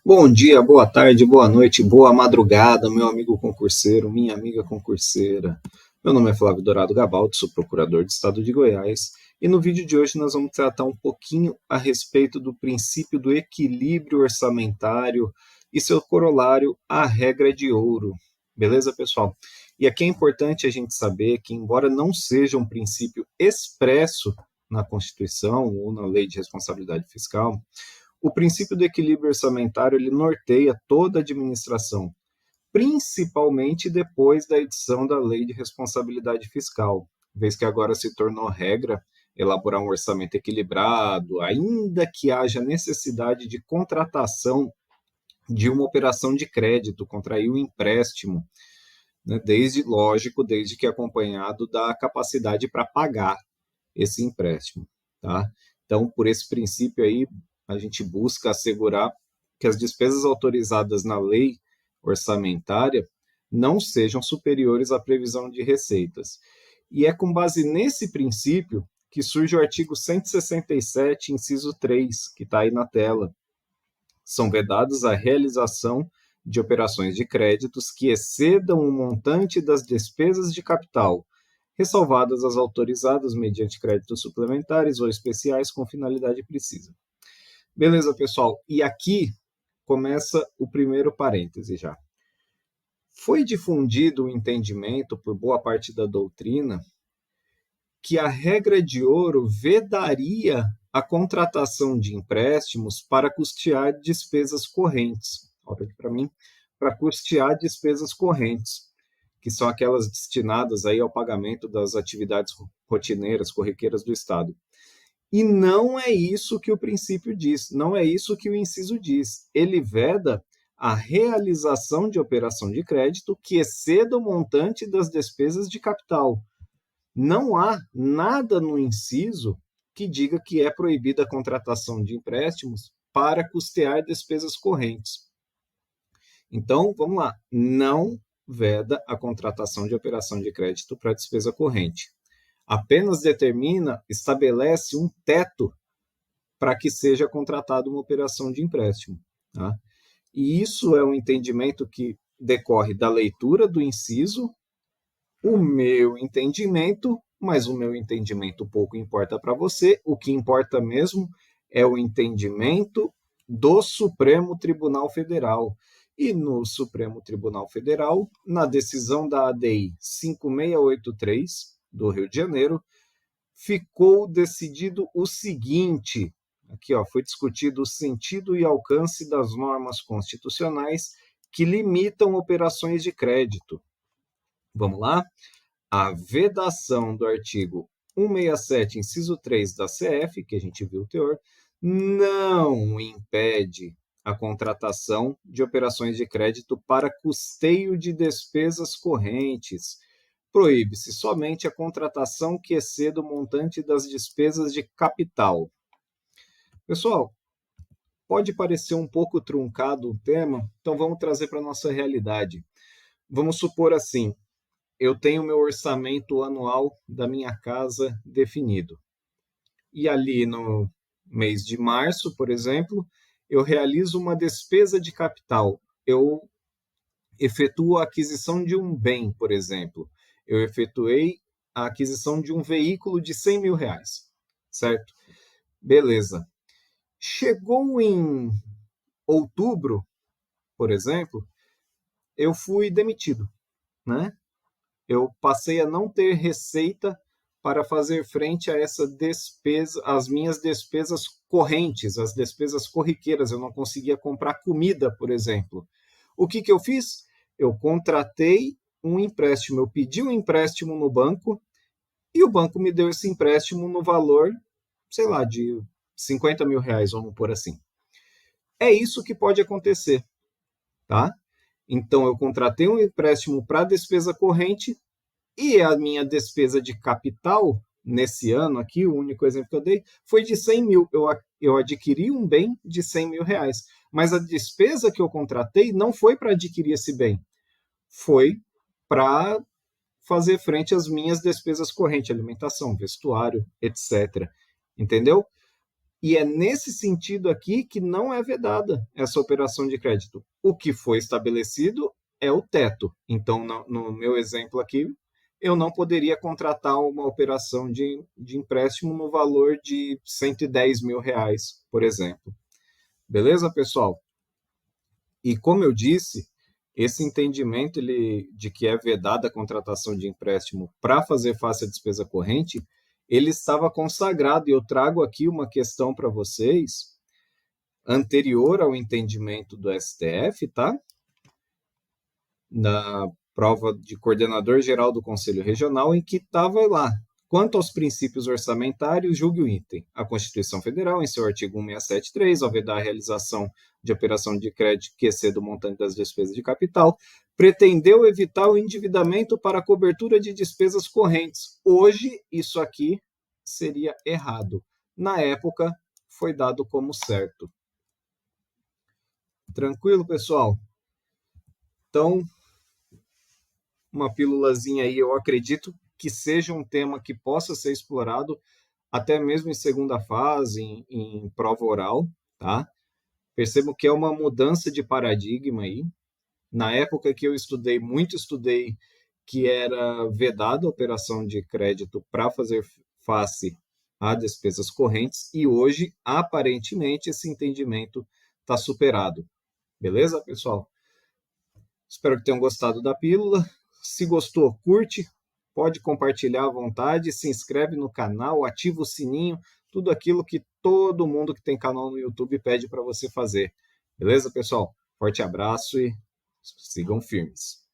Bom dia, boa tarde, boa noite, boa madrugada, meu amigo concurseiro, minha amiga concurseira. Meu nome é Flávio Dourado Gabaldi, sou procurador do Estado de Goiás, e no vídeo de hoje nós vamos tratar um pouquinho a respeito do princípio do equilíbrio orçamentário e seu corolário, a regra de ouro. Beleza, pessoal? E aqui é importante a gente saber que, embora não seja um princípio expresso na Constituição ou na Lei de Responsabilidade Fiscal, o princípio do equilíbrio orçamentário ele norteia toda a administração, principalmente depois da edição da Lei de Responsabilidade Fiscal, vez que agora se tornou regra elaborar um orçamento equilibrado, ainda que haja necessidade de contratação de uma operação de crédito, contrair um empréstimo, né, desde que acompanhado da capacidade para pagar esse empréstimo, tá? Então, por esse princípio aí, a gente busca assegurar que as despesas autorizadas na lei orçamentária não sejam superiores à previsão de receitas. E é com base nesse princípio que surge o artigo 167, inciso 3, que está aí na tela. São vedados a realização de operações de créditos que excedam o montante das despesas de capital, ressalvadas as autorizadas mediante créditos suplementares ou especiais com finalidade precisa. Beleza, pessoal? E aqui começa o primeiro parêntese já. Foi difundido o entendimento por boa parte da doutrina que a regra de ouro vedaria a contratação de empréstimos para custear despesas correntes. Olha aqui para mim, para custear despesas correntes, que são aquelas destinadas aí ao pagamento das atividades rotineiras, corriqueiras do Estado. E não é isso que o princípio diz, não é isso que o inciso diz. Ele veda a realização de operação de crédito que exceda o montante das despesas de capital. Não há nada no inciso que diga que é proibida a contratação de empréstimos para custear despesas correntes. Então, vamos lá, não veda a contratação de operação de crédito para despesa corrente. Apenas estabelece um teto para que seja contratada uma operação de empréstimo. Tá? E isso é um entendimento que decorre da leitura do inciso, o meu entendimento, mas o meu entendimento pouco importa para você, o que importa mesmo é o entendimento do Supremo Tribunal Federal. E no Supremo Tribunal Federal, na decisão da ADI 5683 do Rio de Janeiro, ficou decidido o seguinte, aqui ó, foi discutido o sentido e alcance das normas constitucionais que limitam operações de crédito. Vamos lá? A vedação do artigo 167, inciso 3 da CF, que a gente viu o teor, não impede a contratação de operações de crédito para custeio de despesas correntes. Proíbe-se somente a contratação que exceda o montante das despesas de capital. Pessoal, pode parecer um pouco truncado o tema, então vamos trazer para a nossa realidade. Vamos supor assim, eu tenho meu orçamento anual da minha casa definido. E ali no mês de março, por exemplo, eu realizo uma despesa de capital. Eu efetuo a aquisição de um bem, por exemplo. Eu efetuei a aquisição de um veículo de 100 mil reais, certo? Beleza. Chegou em outubro, por exemplo, eu fui demitido, né? Eu passei a não ter receita para fazer frente a essa despesa, as minhas despesas correntes, as despesas corriqueiras. Eu não conseguia comprar comida, por exemplo. O que eu fiz? Eu contratei um empréstimo, eu pedi um empréstimo no banco e o banco me deu esse empréstimo no valor, sei lá, de 50 mil reais, vamos por assim. É isso que pode acontecer, tá? Então, eu contratei um empréstimo para despesa corrente e a minha despesa de capital, nesse ano aqui, o único exemplo que eu dei, foi de 100 mil. Eu adquiri um bem de 100 mil reais. Mas a despesa que eu contratei não foi para adquirir esse bem. Foi para fazer frente às minhas despesas correntes, alimentação, vestuário, etc. Entendeu? E é nesse sentido aqui que não é vedada essa operação de crédito. O que foi estabelecido é o teto. Então, no meu exemplo aqui, eu não poderia contratar uma operação de empréstimo no valor de 110 mil reais, por exemplo. Beleza, pessoal? E como eu disse, esse entendimento de que é vedada a contratação de empréstimo para fazer face à despesa corrente, ele estava consagrado. E eu trago aqui uma questão para vocês, anterior ao entendimento do STF, tá? Na prova de coordenador geral do Conselho Regional, em que estava lá: quanto aos princípios orçamentários, julgue o item. A Constituição Federal, em seu artigo 1673, ao vedar a realização de operação de crédito que exceda o montante das despesas de capital, pretendeu evitar o endividamento para a cobertura de despesas correntes. Hoje, isso aqui seria errado. Na época, foi dado como certo. Tranquilo, pessoal? Então, uma pílulazinha aí, eu acredito que seja um tema que possa ser explorado até mesmo em segunda fase, em prova oral, tá? Percebo que é uma mudança de paradigma aí. Na época que eu estudei, estudei que era vedada a operação de crédito para fazer face a despesas correntes, e hoje, aparentemente, esse entendimento está superado. Beleza, pessoal? Espero que tenham gostado da pílula. Se gostou, curte, pode compartilhar à vontade, se inscreve no canal, ativa o sininho, tudo aquilo que todo mundo que tem canal no YouTube pede para você fazer. Beleza, pessoal? Forte abraço e sigam firmes.